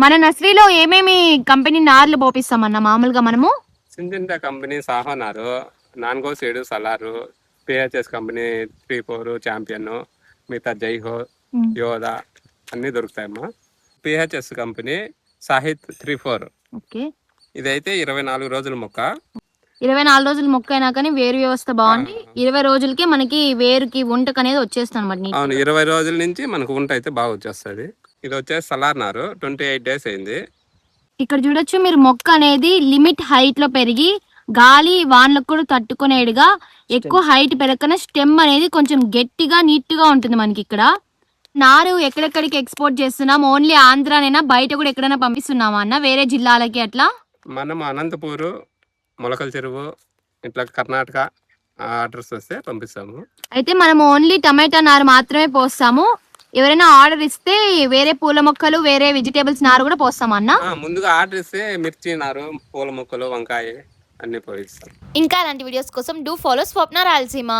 మన నర్సరీలో ఏమేమి కంపెనీ నార్లు పోపిస్తామన్న మామూలుగా మనము? సింజెంటా కంపెనీ సాహోనారు, నాన్గో సీడు సలారు, పిహెచ్ఎస్ కంపెనీ 3-4 ఛాంపియన్, మిగతా జైహో, యోదా అన్నీ దొరుకుతాయమ్మా. పిహెచ్ఎస్ కంపెనీ సాహిత్ 3-4. ఓకే. ఇదైతే 24 రోజుల మొక్క. 24 రోజులు మొక్క అయినా కానీ వేరు వ్యవస్థ బాగుంది. 20 రోజులకే మనకి వేరుకి వంటకు అనేది వచ్చేస్తుంది అనమాట. అవును, 20 రోజుల నుంచి మనకు వంట అయితే బాగా వచ్చేస్తుంది. ఇది వచ్చేసి సలార్ నారు, 28 డేస్ అయింది. ఇక్కడ చూడొచ్చు మీరు, మొక్క అనేది లిమిట్ హైట్ లో పెరిగి గాలి వానలకు కూడా తట్టుకునేడుగా ఎక్కువ హైట్ పెరగకనే స్టెమ్ అనేది కొంచెం గట్టిగా నీట్ గా ఉంటుంది మనకి. ఇక్కడ నారు ఎక్కడెక్కడికి ఎక్స్పోర్ట్ చేస్తున్నాం? ఓన్లీ ఆంధ్రానేనా, బయట కూడా ఎక్కడైనా పంపిస్తున్నామా అన్న, వేరే జిల్లాలకి అట్లా? మనం అనంతపూరు, మొలకల చెరువు, ఇట్లా కర్ణాటక ఆర్డర్స్ వస్తే పంపిస్తాము. అయితే మనం ఓన్లీ టమాటా నారు మాత్రమే పోస్తాము. ఎవరైనా ఆర్డర్ ఇస్తే వేరే పూల మొక్కలు, వేరే వెజిటేబుల్స్ నారు కూడా పోస్తామన్నా? ముందుగా ఆర్డర్ ఇస్తే మిర్చి నారు, పూల మొక్కలు, వంకాయ అన్ని పోయిస్తాం. ఇంకా అలాంటి వీడియోస్ కోసం డూ ఫాలో స్వప్న రాయలసీమ.